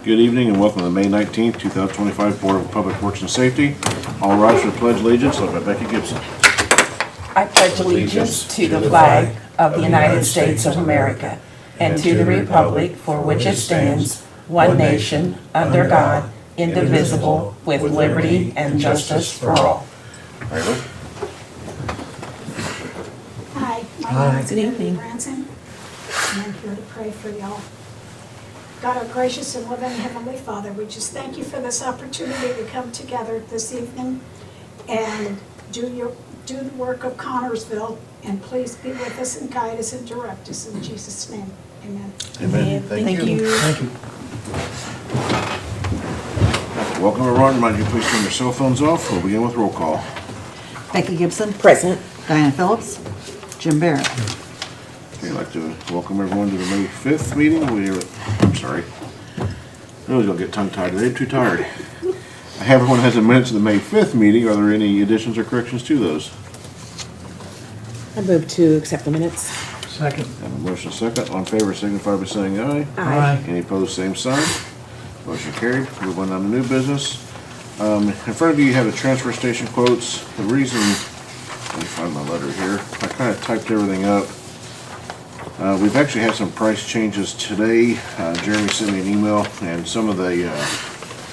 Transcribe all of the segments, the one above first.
Good evening and welcome to the May 19th, 2025 Board of Public Works and Safety. All rise for the Pledge of Allegiance, led by Becky Gibson. I pledge allegiance to the flag of the United States of America and to the republic for which it stands, one nation, under God, indivisible, with liberty and justice for all. Rayla? Hi, my name is Good Mary evening. Branson, and I'm here to pray for y'all. God, our gracious and loving Heavenly Father, we just thank you for this opportunity to come together this evening and do the work of Connorsville, and please be with us and guide us and direct us in Jesus' name. Amen. Amen. Thank you. Welcome everyone. Remind you, please turn your cell phones off. We'll begin with roll call. Becky Gibson, Present. Diana Phillips, Jim Barrett. Okay, I'd like to welcome everyone to the May 5th meeting. I'm sorry. I was going to get tongue-tied today. I'm too tired. I have everyone has a minutes of the May 5th meeting. Are there any additions or corrections to those? I move to accept the minutes. Second. I have a motion second. All in favor signify by saying aye. Aye. Any opposed, same sign. Motion carried. Move on to new business. In front of you, you have the transfer station quotes. The reason, let me find my letter here. I kind of typed everything up. We've actually had some price changes today. Jeremy sent me an email, and some of the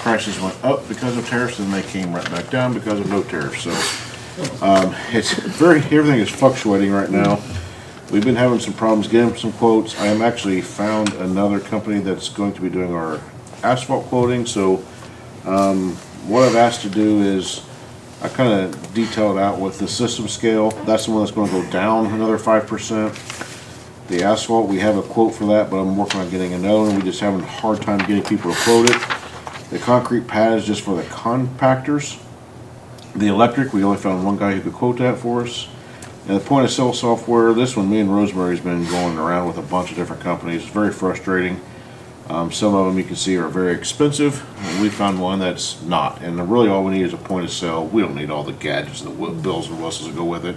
prices went up because of tariffs, and they came right back down because of no tariffs. So everything is fluctuating right now. We've been having some problems getting some quotes. I am actually found another company that's going to be doing our asphalt quoting. So what I've asked to do is I kind of detailed out with the system scale. That's the one that's going to go down another 5%. The asphalt, we have a quote for that, but I'm working on getting another one. We're just having a hard time getting people to quote it. The concrete pad is just for the compactors. The electric, we only found one guy who could quote that for us. And the point of sale software, this one, me and Rosemary's been going around with a bunch of different companies. It's very frustrating. Some of them you can see are very expensive. And we found one that's not. And really all we need is a point of sale. We don't need all the gadgets and the bells and whistles that go with it.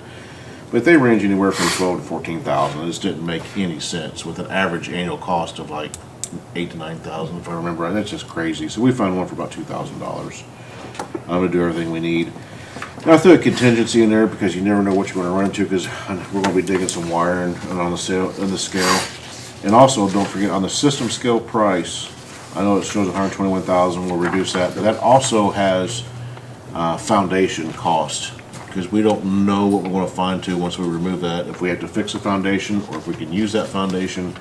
But they range anywhere from 12 to 14,000. This didn't make any sense with an average annual cost of like 8 to 9,000, if I remember right. That's just crazy. So we found one for about $2,000. I'm gonna do everything we need. Now I threw a contingency in there because you never know what you're gonna run into, because we're gonna be digging some wire and on the scale. And also don't forget on the system scale price, I know it shows 121,000. We'll reduce that, but that also has foundation cost, because we don't know what we're going to find to once we remove that, if we have to fix the foundation or if we can use that foundation.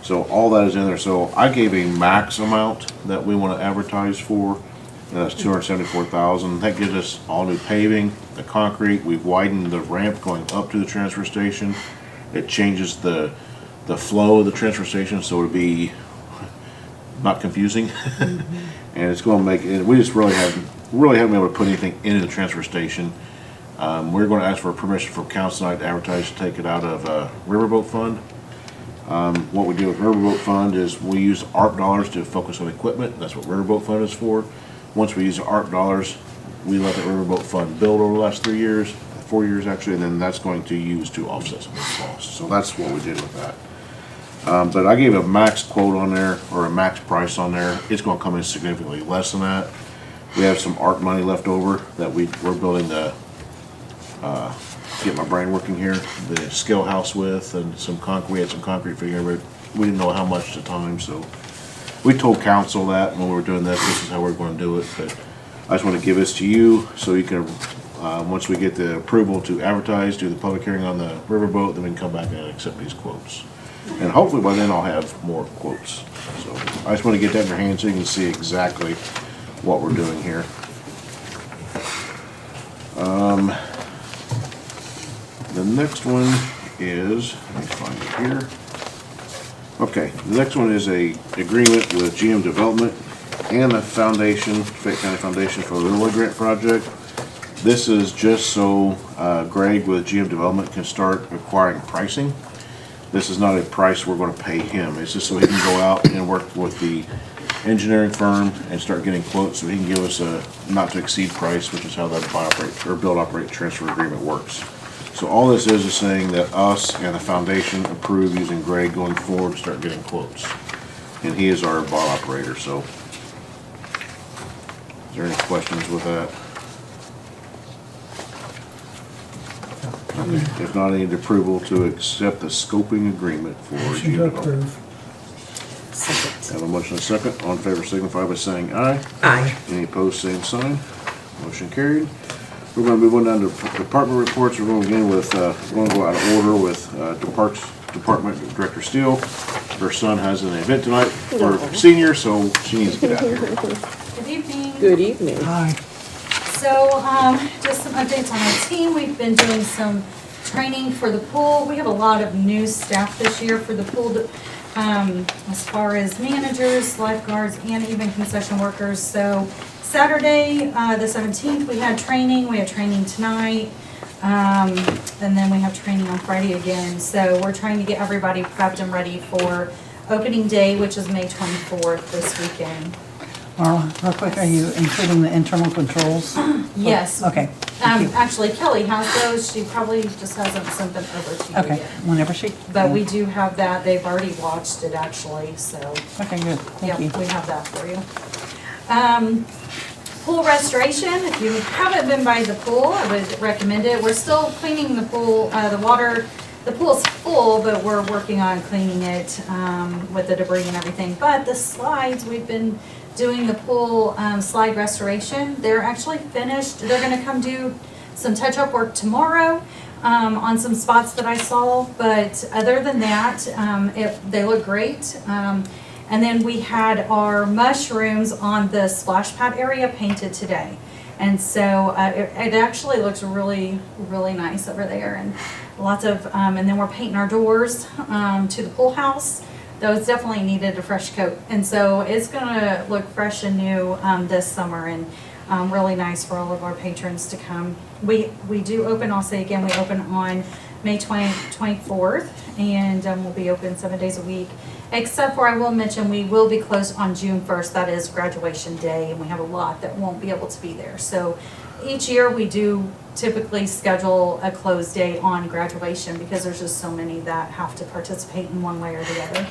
So all that is in there. So I gave a max amount that we want to advertise for, and that's $274,000. That gives us all new paving, the concrete. We've widened the ramp going up to the transfer station. It changes the flow of the transfer station so it'll be not confusing. And it's going to make it, we just really haven't been able to put anything into the transfer station. We're going to ask for permission from council tonight to advertise to take it out of Riverboat Fund. What we do with Riverboat Fund is we use ARP dollars to focus on equipment. That's what Riverboat Fund is for. Once we use the ARP dollars, we let the Riverboat Fund build over the last 4 years actually, and then that's going to use to offset some of the costs. So that's what we did with that. But I gave a max quote on there, or a max price on there. It's going to come in significantly less than that. We have some ARP money left over that we're building the get my brain working here, the scale house with, and some concrete. We had some concrete figure, but we didn't know how much at the time, so we told council that when we were doing this is how we're going to do it. But I just want to give this to you so you can, once we get the approval to advertise, do the public hearing on the riverboat, then we can come back and accept these quotes. And hopefully by then I'll have more quotes. So I just want to get that in your hands so you can see exactly what we're doing here. The next one is, let me find it here. Okay, the next one is a agreement with GM Development and the foundation, Fayette County Foundation, for the Railway Grant Project. This is just so Greg with GM Development can start acquiring pricing. This is not a price we're going to pay him. It's just so he can go out and work with the engineering firm and start getting quotes so he can give us a not to exceed price, which is how that buy, operate, or build, operate, transfer agreement works. So all this is saying that us and the foundation approve using Greg going forward to start getting quotes. and he is our bot operator, so. Is there any questions with that? Okay, if not, I need approval to accept the scoping agreement for Motion to Geodevelopment. approve. Second. Have a motion and a second. All in favor signify by saying aye. Aye. Any opposed, same sign. Motion carried. We're gonna move on down to department reports. We're gonna begin with, we're gonna go out of order with, the Parks Department Director Steele. Her son has an event tonight for senior, so she needs to get out here. Good evening. Good evening. Aye. So, just some updates on our team. We've been doing some training for the pool. We have a lot of new staff this year for the pool, as far as managers, lifeguards, and even concession workers. So Saturday, the 17th, we had training. We had training tonight. And then we have training on Friday again. So we're trying to get everybody prepped and ready for opening day, which is May 24th this weekend. Marla, real quick, are you including the internal controls? Yes. Okay, thank you. Actually, Kelly has those. She probably just hasn't sent them over to you Okay, yet. whenever she. But we do have that. They've already watched it actually, so, Okay, good, yeah, thank you. we have that for you. Pool restoration, if you haven't been by the pool, I would recommend it. We're still cleaning the pool, the pool's full, but we're working on cleaning it, with the debris and everything. But the slides, we've been doing the pool, slide restoration. They're actually finished. They're gonna come do some touch-up work tomorrow, on some spots that I saw. But other than that, they look great. And then we had our mushrooms on the splash pad area painted today. And so it actually looks really, really nice over there, and lots of, and then we're painting our doors to the pool house. Those definitely needed a fresh coat. And so it's gonna look fresh and new this summer, and really nice for all of our patrons to come. We do open, I'll say again, we open on May 24th, and we'll be open 7 days a week. Except for, I will mention, we will be closed on June 1st. That is graduation day, and we have a lot that won't be able to be there. So each year we do typically schedule a closed day on graduation because there's just so many that have to participate in one way or the other.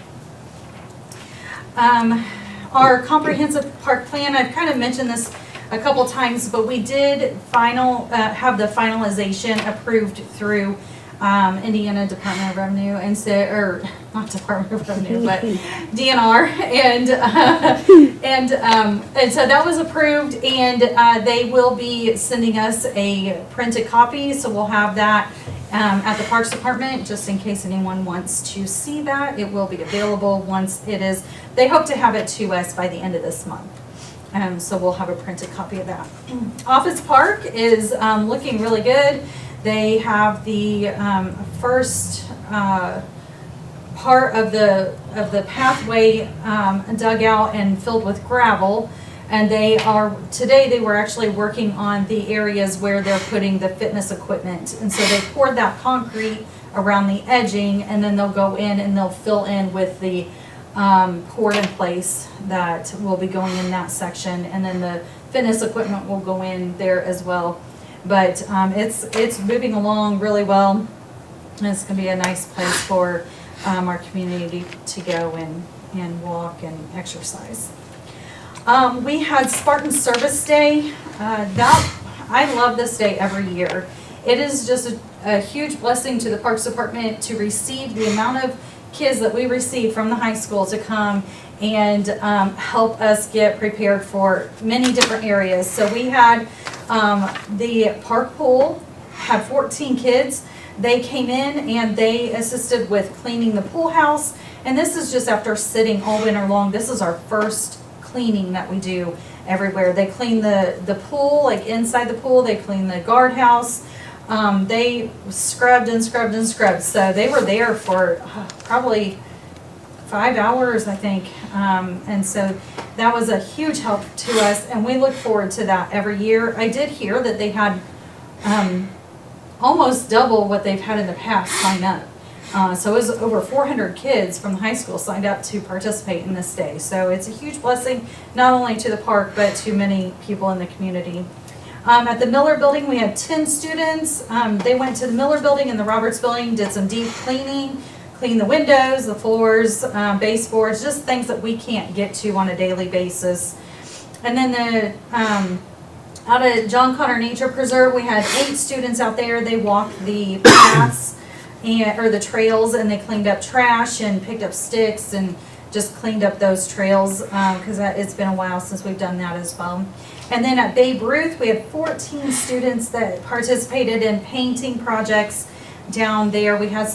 Our comprehensive park plan, I've kind of mentioned this a couple times, but we did have the finalization approved through Indiana Department of Revenue, and so, or not Department of Revenue, but DNR, and so that was approved, and they will be sending us a printed copy, so we'll have that at the Parks Department, just in case anyone wants to see that. It will be available once it is. They hope to have it to us by the end of this month. So we'll have a printed copy of that. Office Park is looking really good. They have the first part of the pathway dug out and filled with gravel, and today they were actually working on the areas where they're putting the fitness equipment, and so they poured that concrete around the edging, and then they'll go in and they'll fill in with the poured in place that will be going in that section, and then the fitness equipment will go in there as well. But it's moving along really well, and it's going to be a nice place for our community to go and walk and exercise. We had Spartan Service Day. I love this day every year. It is just a huge blessing to the Parks Department to receive the amount of kids that we receive from the high school to come and help us get prepared for many different areas. So we had the park pool had 14 kids. They came in and they assisted with cleaning the pool house. And this is just after sitting all winter long. This is our first cleaning that we do everywhere. They clean the pool, like inside the pool. They clean the guardhouse. They scrubbed and scrubbed and scrubbed. So they were there for probably 5 hours, I think. And so that was a huge help to us, and we look forward to that every year. I did hear that they had almost double what they've had in the past sign up. So it was over 400 kids from the high school signed up to participate in this day. So it's a huge blessing, not only to the park, but to many people in the community. At the Miller Building, we had 10 students. They went to the Miller Building and the Roberts Building, did some deep cleaning clean the windows, the floors, baseboards, just things that we can't get to on a daily basis. And then out at John Connor Nature Preserve, we had 8 students out there. They walked the paths or the trails, and they cleaned up trash and picked up sticks and just cleaned up those trails, because it's been a while since we've done that as well. And then at Babe Ruth, we had 14 students that participated in painting projects down there. We had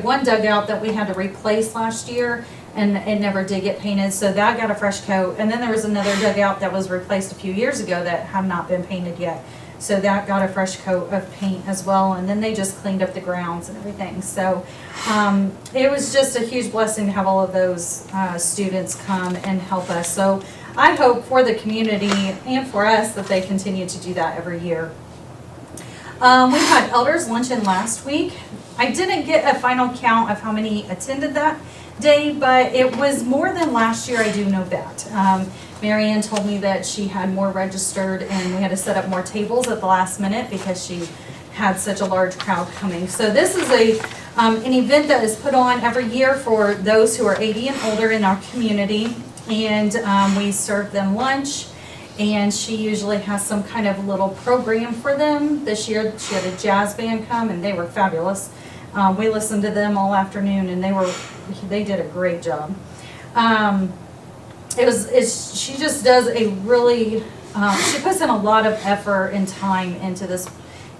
one dugout that we had to replace last year, and it never did get painted, so that got a fresh coat. And then there was another dugout that was replaced a few years ago that had not been painted yet, so that got a fresh coat of paint as well. And then they just cleaned up the grounds and everything. So it was just a huge blessing to have all of those students come and help us. So I hope for the community and for us that they continue to do that every year. We had Elders Luncheon last week. I didn't get a final count of how many attended that day, but it was more than last year, I do know that. Marianne told me that she had more registered, and we had to set up more tables at the last minute because she had such a large crowd coming. So this is an event that is put on every year for those who are 80 and older in our community, and we serve them lunch. And she usually has some kind of little program for them. This year she had a jazz band come, and they were fabulous. We listened to them all afternoon, and they did a great job. She just does a really, she puts in a lot of effort and time into this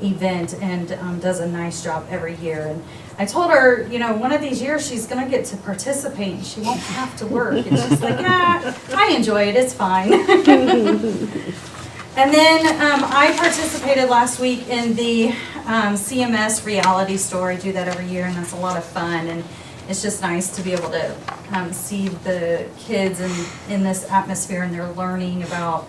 event, and does a nice job every year. And I told her, one of these years she's gonna get to participate. She won't have to work. And she's like, yeah, I enjoy it, it's fine. And then I participated last week in the CMS reality store. I do that every year, and that's a lot of fun. And it's just nice to be able to see the kids in this atmosphere, and they're learning about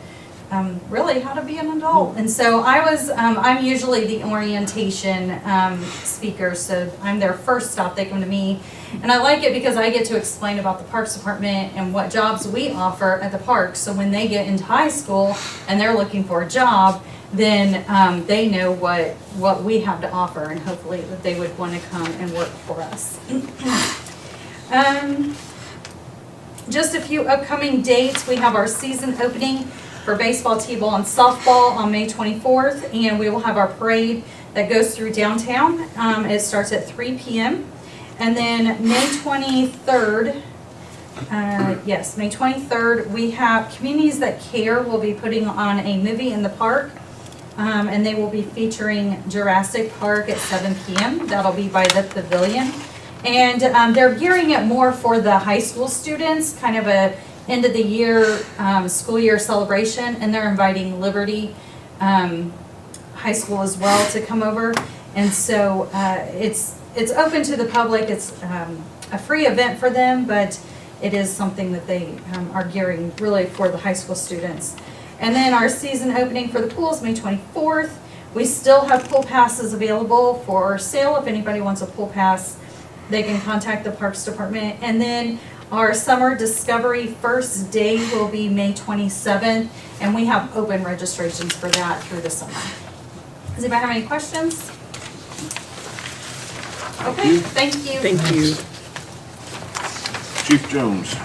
really how to be an adult. And so I'm usually the orientation speaker, so I'm their first stop. They come to me, and I like it because I get to explain about the Parks Department and what jobs we offer at the park. So when they get into high school and they're looking for a job, then they know what we have to offer, and hopefully that they would want to come and work for us. Just a few upcoming dates. We have our season opening for baseball, t-ball, and softball on May 24th, and we will have our parade that goes through downtown. It starts at 3 p.m. And then May 23rd, May 23rd, we have Communities That Care will be putting on a movie in the park, and they will be featuring Jurassic Park at 7 p.m. That'll be by the Pavilion. And they're gearing it more for the high school students, kind of a end of the year school year celebration, and they're inviting Liberty High School as well to come over. And so it's open to the public. It's a free event for them, but it is something that they are gearing really for the high school students. And then our season opening for the pools, May 24th. We still have pool passes available for sale. If anybody wants a pool pass, they can contact the Parks Department. And then our Summer Discovery first day will be May 27th, and we have open registrations for that through the summer. Does anybody have any questions? Okay, thank you. Thank you. Chief Jones.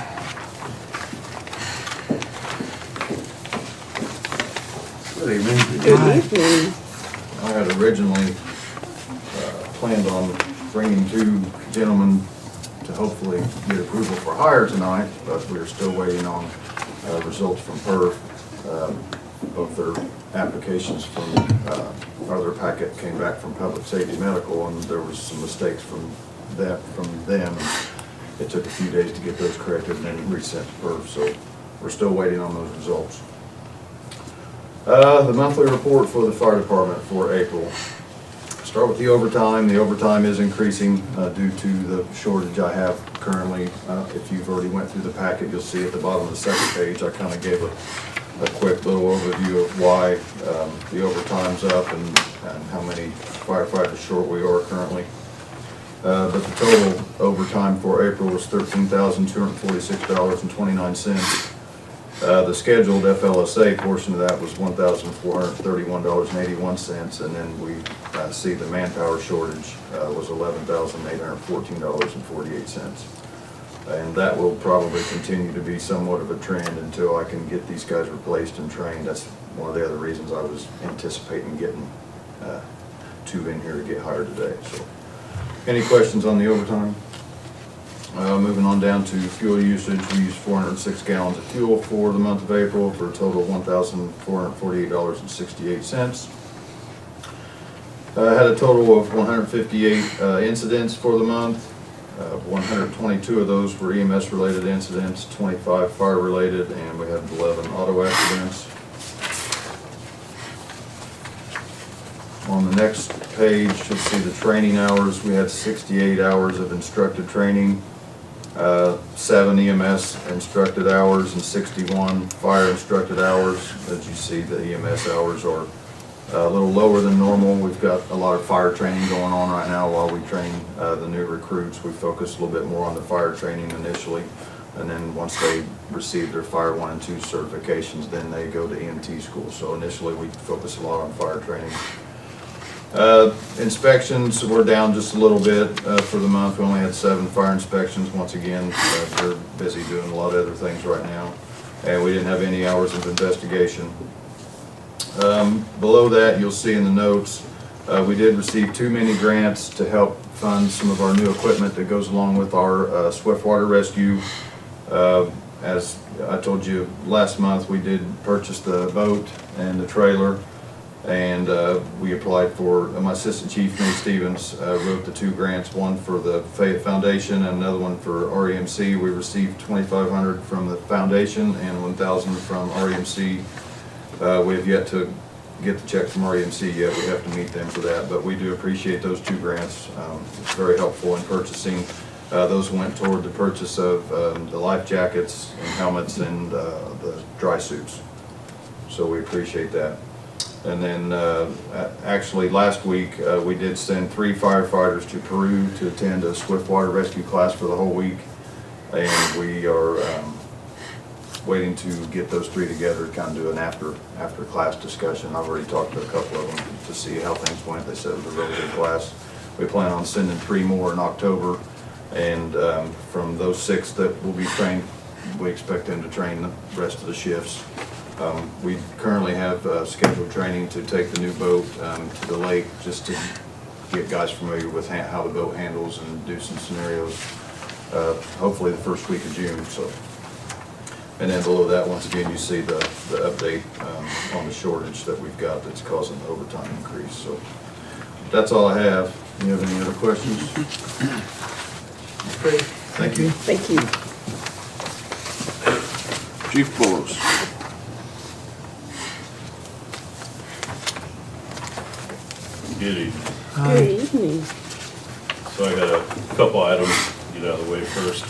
Good evening. Good evening. I had originally planned on bringing 2 gentlemen to hopefully get approval for hire tonight, but we're still waiting on results from PERF. Both their applications from their packet came back from Public Safety Medical, and there was some mistakes from them. It took a few days to get those corrected and then resent to PERF, so we're still waiting on those results. The monthly report for the fire department for April. Start with the overtime. The overtime is increasing due to the shortage I have currently. If you've already went through the packet, you'll see at the bottom of the second page, I kind of gave a quick little overview of why the overtime's up and how many firefighters short we are currently. But the total overtime for April was $13,246.29. The scheduled FLSA portion of that was $1,431.81, and then we see the manpower shortage was $11,814.48. And that will probably continue to be somewhat of a trend until I can get these guys replaced and trained. That's one of the other reasons I was anticipating getting two in here to get hired today. So, any questions on the overtime? Moving on down to fuel usage, we used 406 gallons of fuel for the month of April for a total of $1,448.68. Had a total of 158 incidents for the month. 122 of those were EMS-related incidents, 25 fire-related, and we had 11 auto accidents. On the next page, you'll see the training hours. We had 68 hours of instructed training, 7 EMS instructed hours, and 61 fire instructed hours. As you see, the EMS hours are a little lower than normal. We've got a lot of fire training going on right now while we train the new recruits. We focus a little bit more on the fire training initially, and then once they receive their Fire 1 and 2 certifications, then they go to EMT school. So initially, we focus a lot on fire training. Inspections were down just a little bit for the month. We only had 7 fire inspections. Once again, they're busy doing a lot of other things right now. And we didn't have any hours of investigation. Below that, you'll see in the notes, we did receive 2 mini grants to help fund some of our new equipment that goes along with our Swiftwater Rescue. As I told you last month, we did purchase the boat and the trailer. And we applied for, my assistant chief, Nate Stevens, wrote the 2 grants, one for the Fayette Foundation and another one for REMC. We received $2,500 from the foundation and $1,000 from REMC. We have yet to get the check from REMC yet. We have to meet them for that, but we do appreciate those 2 grants. It's very helpful in purchasing. Those went toward the purchase of the life jackets and helmets and the dry suits. So we appreciate that. And then, actually, last week, we did send 3 firefighters to Peru to attend a Swiftwater Rescue class for the whole week. And we are waiting to get those 3 together to kind of do an after-class discussion. I've already talked to a couple of them to see how things went. They said it was a really good class. We plan on sending 3 more in October. And from those 6 that will be trained, we expect them to train the rest of the shifts. We currently have scheduled training to take the new boat to the lake just to get guys familiar with how the boat handles and do some scenarios, hopefully the first week of June. So, and then below that, once again, you see the update on the shortage that we've got that's causing the overtime increase. So that's all I have. You have any other questions? Great. Thank you. Thank you. Chief Bullows. Good evening. Good evening. So I got a couple items to get out of the way first.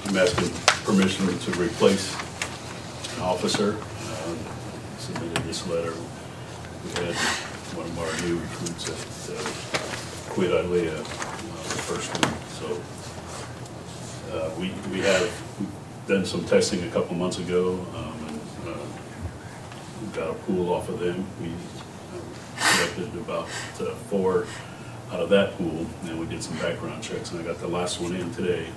I'm asking permission to replace an officer. Submitted this letter. We had one of our new recruits that quit ILEA the first week. So we have done some testing a couple months ago. We got a pool off of them. We selected about 4 out of that pool, and we did some background checks, and I got the last one in today.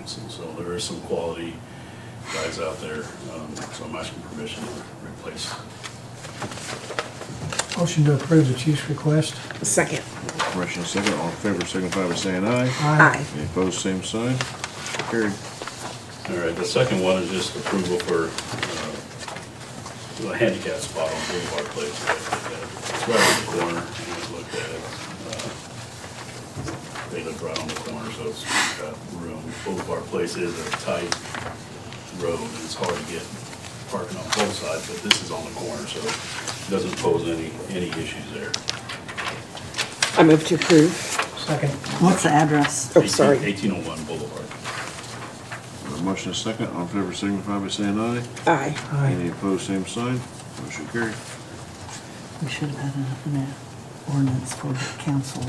So there is some quality guys out there, so I'm asking permission to replace. Motion to approve the chief's request. Second. Motion second, all in favor, signify by saying aye. Aye. Any opposed, same sign. Carried. All right, the second one is just approval for a handicap spot on Boulevard Place. It's right on the corner, and I looked at it. They live right on the corner, so it's got room. Boulevard Place is a tight road, and it's hard to get parking on both sides, but this is on the corner, so it doesn't pose any issues there. I move to approve. Second. What's the address? Oh, sorry. 1801 Boulevard. Motion is second, all in favor, signify by saying aye. Aye. Any opposed, same sign. Motion carried. We should have had an ordinance for the council,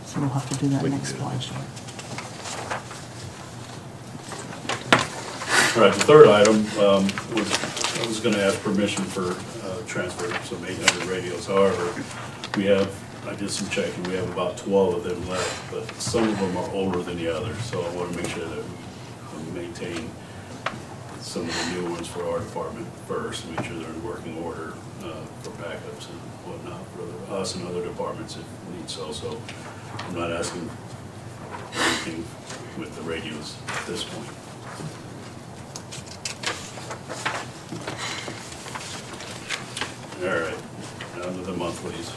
so we'll have to do that We can next do it one. next All right, the third item was, I was gonna ask permission for transfer of some 800 radios. However, we have, I did some checking, we have about 12 of them left, but some of them are older than the others, so I wanna make sure that we maintain some of the new ones for our department first, make sure they're in working order for backups and whatnot for us and other departments if need so. So I'm not asking anything with the radios at this point. All right, down to the monthlies.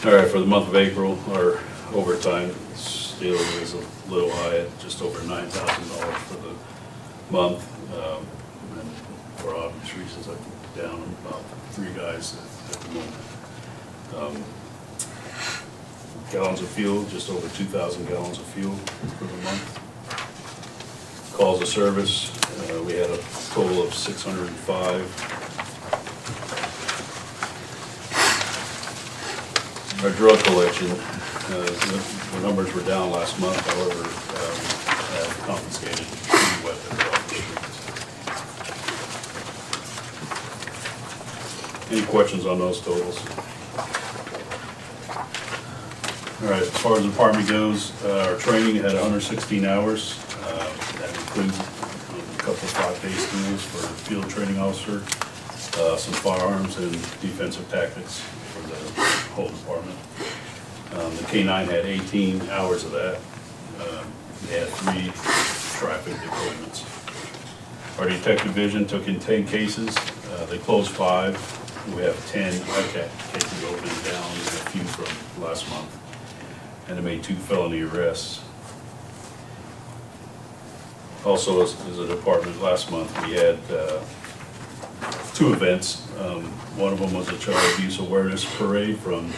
All right, for the month of April, our overtime still is a little high at just over $9,000 for the month. And for obvious reasons, I'm down about 3 guys at the moment. Gallons of fuel, just over 2,000 gallons of fuel for the month. Calls of service, we had a total of 605. Our drug collection, the numbers were down last month, however, we have confiscated 2 weapons off the streets. Any questions on those totals? All right, as far as the department goes, our training had 116 hours. That includes a couple of 5-day schools for field training officer, some firearms and defensive tactics for the whole department. The K-9 had 18 hours of that. They had 3 traffic deployments. Our detective division took in 10 cases. They closed 5. We have 10 cases open down, a few from last month. And they made 2 felony arrests. Also, as a department, last month we had 2 events. One of them was a child abuse awareness parade from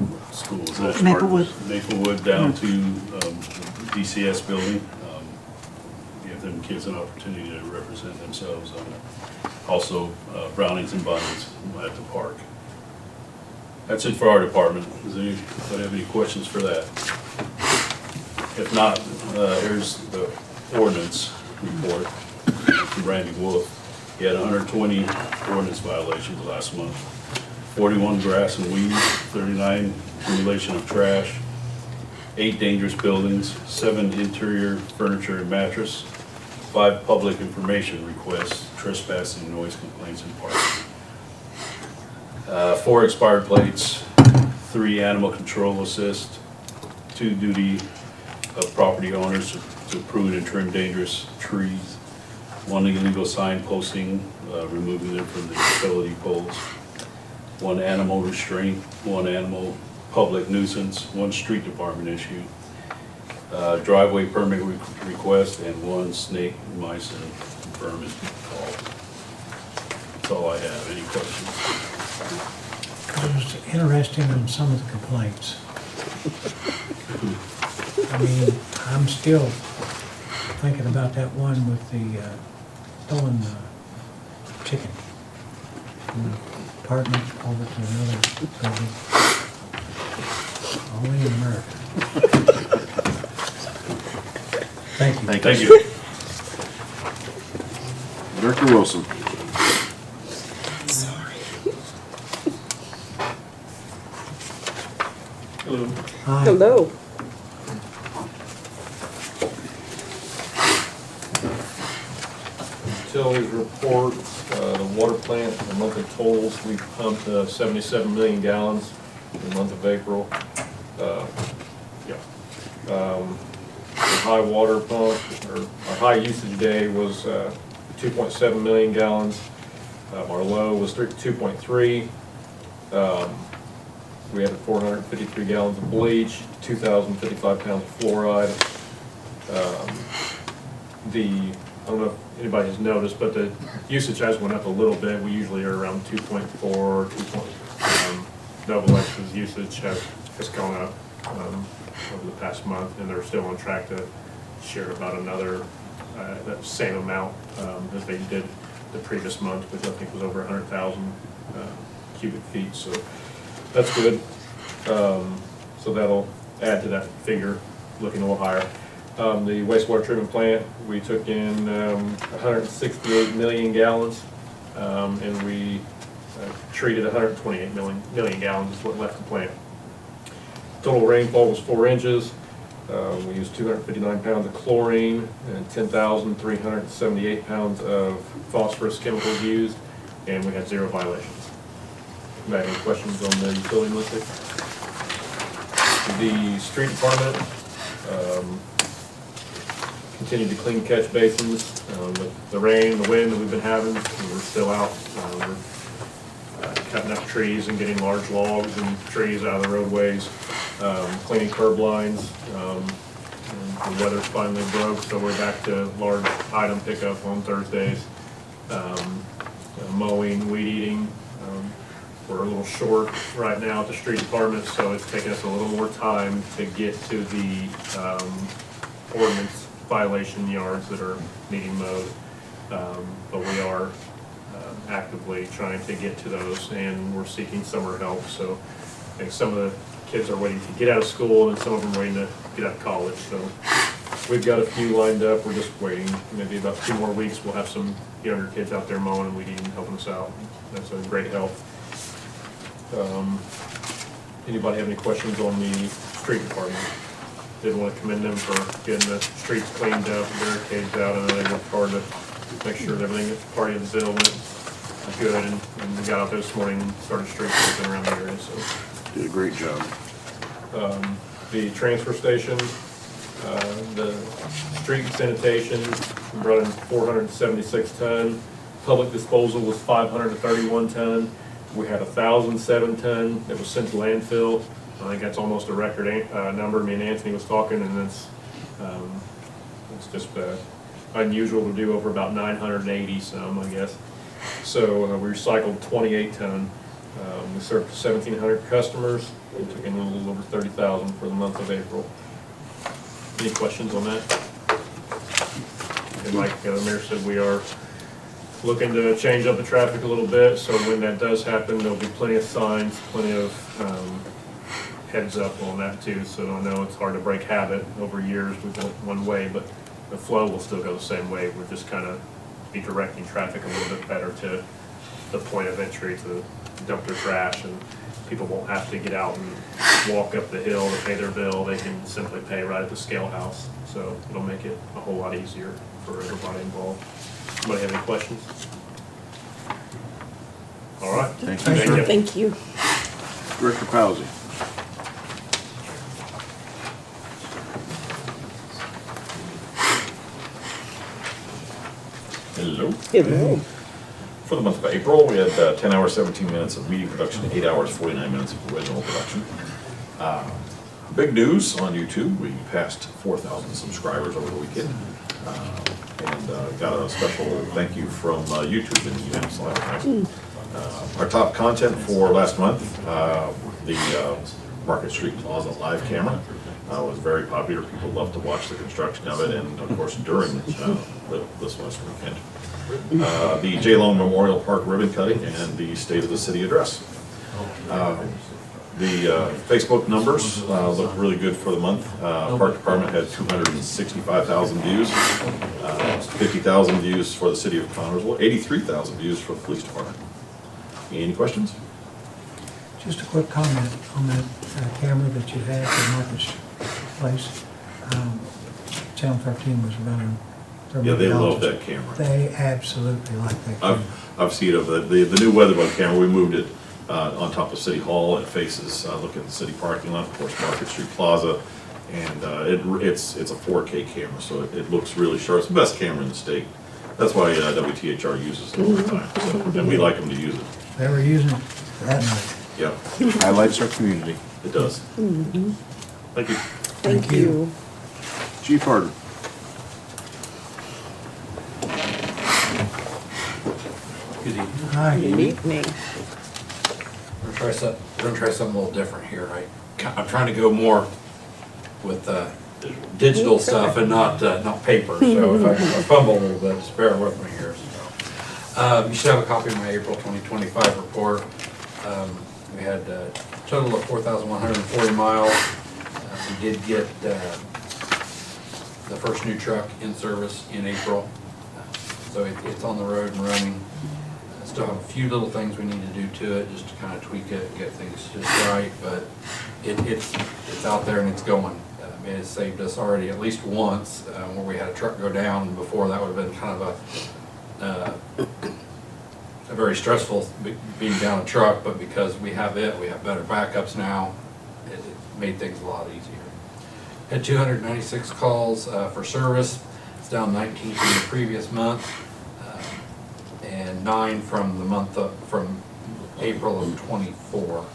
what school was that? Maplewood. Maplewood down to the DCS building. Give them kids an opportunity to represent themselves. Also, Brownings and Bunnies at the park. That's it for our department. Does anybody have any questions for that? If not, here's the ordinance report from Randy Wolf. He had 120 ordinance violations last month. 41 grass and weeds, 39 accumulation of trash, 8 dangerous buildings, 7 interior furniture and mattress, 5 public information requests, trespassing, noise complaints in parks. 4 expired plates, 3 animal control assist, 2 duty of property owners to prune and trim dangerous trees, 1 illegal sign posting, removing them from the utility poles, 1 animal restraint, 1 animal public nuisance, 1 street department issue, driveway permit request, and 1 snake, mice, and vermin call. That's all I have. Any questions? It was interesting in some of the complaints. I mean, I'm still thinking about that one with the stolen chicken. From the apartment over to another building. Only in America. Thank you. Thank you. Director Wilson. Hi. Hello. Utilities report, the water plant, the monthly totals, we pumped 77 million gallons in the month of April. The high water pump, or our high usage day was 2.7 million gallons. Our low was 2.3. We had 453 gallons of bleach, 2,055 pounds of fluoride. I don't know if anybody has noticed, but the usage has went up a little bit. We usually are around 2.4, 2. Double X's usage has gone up over the past month, and they're still on track to share about another that same amount as they did the previous month, which I think was over 100,000 cubic feet. So that's good. So that'll add to that figure, looking a little higher. The wastewater treatment plant, we took in 168 million gallons, and we treated 128 million gallons is what left the plant. Total rainfall was 4 inches. We used 259 pounds of chlorine and 10,378 pounds of phosphorus chemicals used, and we had 0 violations. Anybody have any questions on the utility listing? The street department continued to clean catch basins. With the rain, the wind that we've been having, we're still out. We're cutting up trees and getting large logs and trees out of the roadways, cleaning curb lines. And the weather's finally broke, so we're back to large item pickup on Thursdays. Mowing, weed eating. We're a little short right now at the street department, so it's taking us a little more time to get to the ordinance violation yards that are needing mowed. But we are actively trying to get to those, and we're seeking summer help. So I think some of the kids are waiting to get out of school, and some of them are waiting to get out of college. So we've got a few lined up. We're just waiting. Maybe about 2 more weeks, we'll have some younger kids out there mowing and weed eating, helping us out. That's a great help. Anybody have any questions on the street department? Did want to commend them for getting the streets cleaned up, barricades out. I know they worked hard to make sure that everything, part of the bill went good, and we got out there this morning and started street sweeping around the area, so. Did a great job. The transfer station, the street sanitation, we brought in 476 ton. Public disposal was 531 ton. We had 1,007 ton that was sent to landfill. I think that's almost a record number. Me and Anthony was talking, and it's just unusual to do over about 980 some, I guess. So we recycled 28 ton. We served 1,700 customers. We took in a little over 30,000 for the month of April. Any questions on that? And like the mayor said, we are looking to change up the traffic a little bit, so when that does happen, there'll be plenty of signs, plenty of heads up on that too. So I know it's hard to break habit. Over years we've went one way, but the flow will still go the same way. We're just kind of be directing traffic a little bit better to the point of entry to dump their trash, and people won't have to get out and walk up the hill to pay their bill. They can simply pay right at the scale house. So it'll make it a whole lot easier for everybody involved. Anybody have any questions? All right. Thank you, sir. Thank you. Director Pawsey. Hello. Hello. For the month of April, we had 10 hours, 17 minutes of media production, 8 hours, 49 minutes of original production. Big news on YouTube, we passed 4,000 subscribers over the weekend. And got a special thank you from YouTube in the email, so that was nice. Our top content for last month, the Market Street Plaza live camera was very popular. People love to watch the construction of it, and of course during this last weekend. The J. Lone Memorial Park ribbon cutting and the State of the City address. The Facebook numbers look really good for the month. Park Department had 265,000 views, 50,000 views for the City of Connersville, 83,000 views for the Police Department. Any questions? Just a quick comment on that camera that you had for Marcus Place. Channel 13 was running. Yeah, they love that camera. They absolutely like that camera. I've seen it. The new WeatherBug camera, we moved it on top of City Hall. It faces, look at the city parking lot, of course, Market Street Plaza. And it's a 4K camera, so it looks really sharp. It's the best camera in the state. That's why WTHR uses it all the time, so, and we like them to use it. They were using it that night. Yep, Highlights our community. it does. Thank you. Thank you. Chief Harden. Good evening. Hi. Good evening. We're gonna try something a little different here. I'm trying to go more with digital stuff and not paper. So if I fumble a little bit, just bear with me here. So, you should have a copy of my April 2025 report. We had a total of 4,140 miles. We did get the first new truck in service in April. So it's on the road and running. Still have a few little things we need to do to it, just to kind of tweak it, get things just right, but it's out there and it's going. It has saved us already at least once, where we had a truck go down, and before that would have been kind of a very stressful being down a truck, but because we have better backups now, it made things a lot easier. Had 296 calls for service. It's down 19 from the previous month, and 9 from the month from April of 24.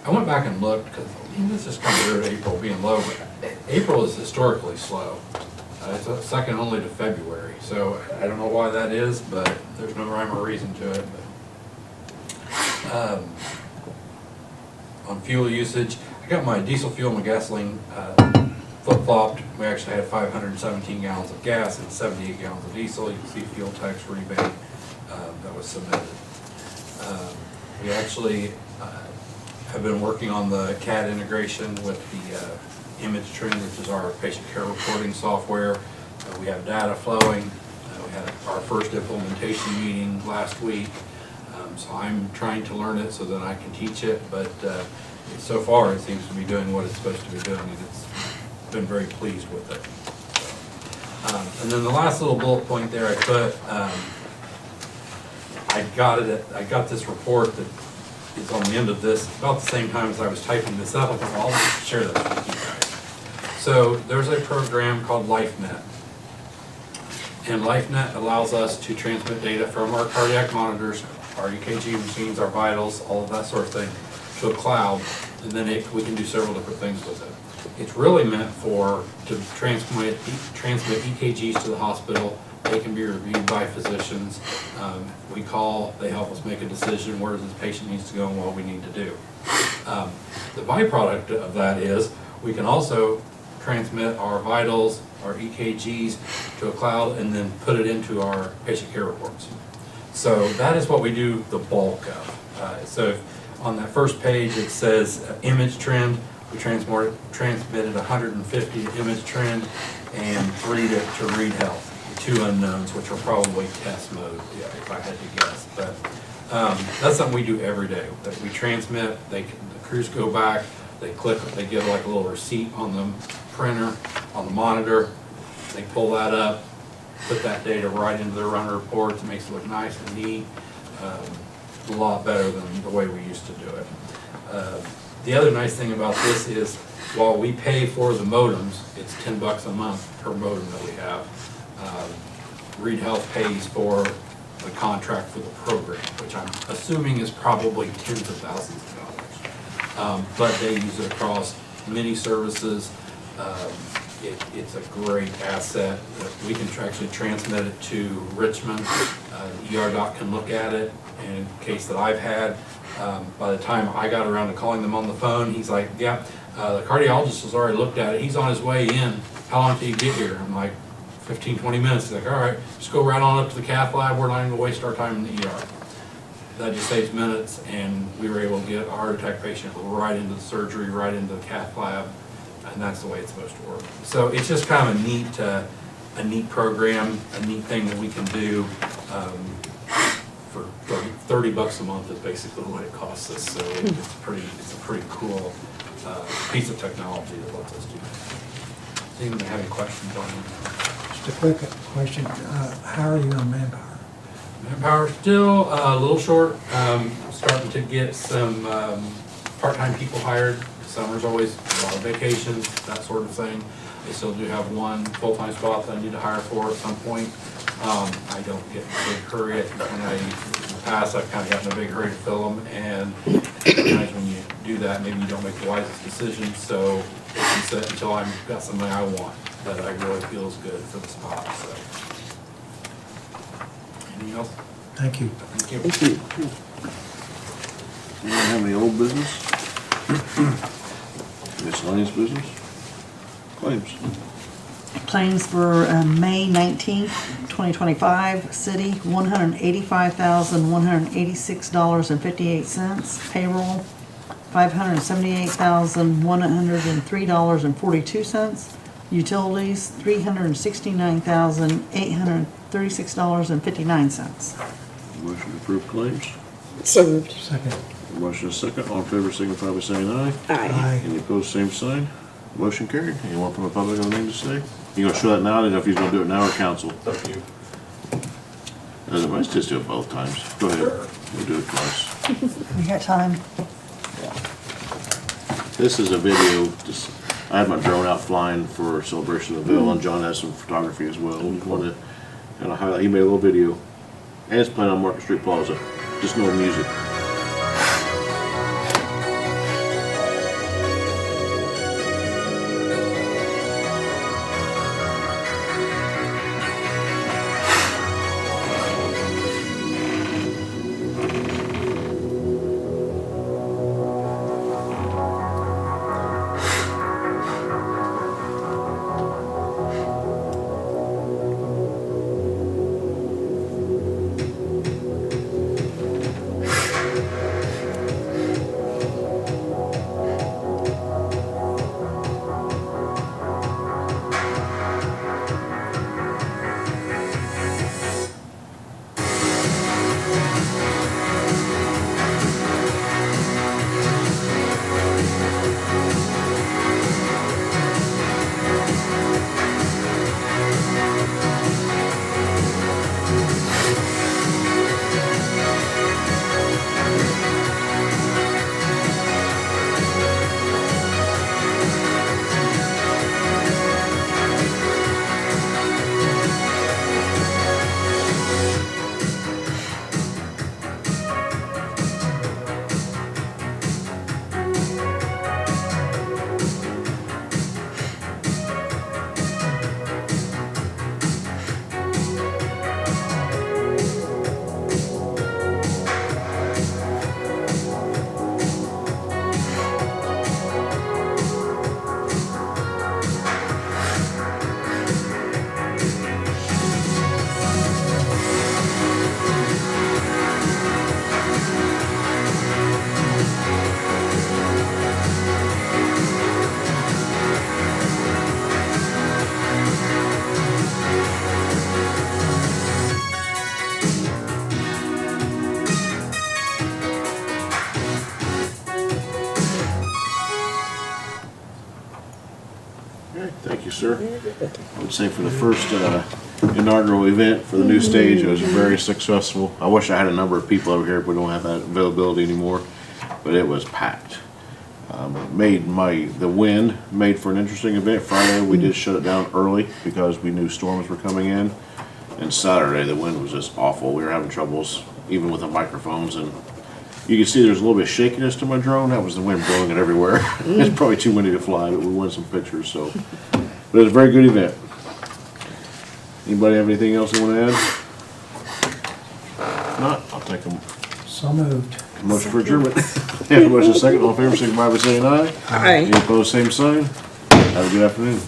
I went back and looked because this is kind of weird, April being low, but April is historically slow. It's second only to February, so I don't know why that is, but there's no rhyme or reason to it. But, on fuel usage, I got my diesel fuel and my gasoline flip-flopped. We actually had 517 gallons of gas and 78 gallons of diesel. You can see fuel tax rebate that was submitted. We actually have been working on the CAD integration with the Image Trend, which is our patient care reporting software. We have data flowing. We had our first implementation meeting last week. So I'm trying to learn it so that I can teach it, but so far it seems to be doing what it's supposed to be doing, and it's been very pleased with it. And then the last little bullet point there I put, I got this report that is on the end of this about the same time as I was typing this up. I thought, well, I'll share this with you guys. So there's a program called LifeNet. And LifeNet allows us to transmit data from our cardiac monitors, our EKG machines, our vitals, all of that sort of thing, to a cloud, and then we can do several different things with it. It's really meant to transmit EKGs to the hospital. They can be reviewed by physicians. We call, they help us make a decision where this patient needs to go and what we need to do. The byproduct of that is we can also transmit our vitals, our EKGs to a cloud, and then put it into our patient care reports. So that is what we do the bulk of. So on that first page it says Image Trend. We transmitted 150 to Image Trend and 3 to Read Health. 2 unknowns, which are probably test mode, if I had to guess. But that's something we do every day. That we transmit. The crews go back. They click. They get like a little receipt on the printer, on the monitor. They pull that up, put that data right into their runner reports. It makes it look nice and neat. A lot better than the way we used to do it. The other nice thing about this is, while we pay for the modems, it's $10 a month per modem that we have. Read Health pays for the contract for the program, which I'm assuming is probably tens of thousands of dollars. But they use it across many services. It's a great asset. We can actually transmit it to Richmond. The ER doc can look at it. And in the case that I've had, by the time I got around to calling them on the phone, he's like, yeah, the cardiologist has already looked at it. He's on his way in. How long till you get here? I'm like, 15, 20 minutes. He's like, all right, just go right on up to the cath lab. We're not even going to waste our time in the ER. That just saves minutes, and we were able to get a heart attack patient right into the surgery, right into the cath lab, and that's the way it's supposed to work. So it's just kind of a neat program, a neat thing that we can do for $30 a month is basically what it costs us. So it's a pretty cool piece of technology that lets us do that. Does anyone have any questions on it? Just a quick question, how are you on manpower? Manpower still a little short. Starting to get some part-time people hired. Summer's always a lot of vacations, that sort of thing. I still do have one full-time spot that I need to hire for at some point. I don't get in a big hurry. In the past, I've kind of gotten in a big hurry to fill them, and sometimes when you do that, maybe you don't make the wisest decision. So it's until I've got somebody I want that I really feel is good for the spot. So. Anything else? Thank you. Thank you. Thank you. Anyone have any old business? Miscellaneous business? Claims. Claims for May 19th, 2025, city, $185,186.58. Payroll, $578,103.42. Utilities, $369,836.59. Motion to approve claims. So moved. Second. Motion is second. All in favor signify by saying aye. Aye. Any opposed, same sign. Motion carried. Anyone from the public have anything to say? You gonna show that now? I didn't know if he's gonna do it now or council. Up to you. Let's just do it both times. Go ahead. We'll do it twice. We got time. This is a video, just, I had my drone out flying for Celebration of the Ville, and John has some photography as well. We wanted to kind of highlight, he made a little video. And it's playing on Market Street Plaza, just no music. Okay, thank you, sir. I would say for the first inaugural event for the new stage, it was very successful. I wish I had a number of people over here, but we don't have that availability anymore, but it was packed. The wind made for an interesting event. Friday, we did shut it down early because we knew storms were coming in. And Saturday, the wind was just awful. We were having troubles even with the microphones, and you can see there's a little bit of shakiness to my drone. That was the wind blowing it everywhere. It's probably too windy to fly, but we won some pictures, so. But it was a very good event. Anybody have anything else they want to add? If not, I'll take a So moved. motion for adjournment. Have a motion second. All in favor, signify by saying aye. Aye. Any opposed, same sign. Have a good afternoon.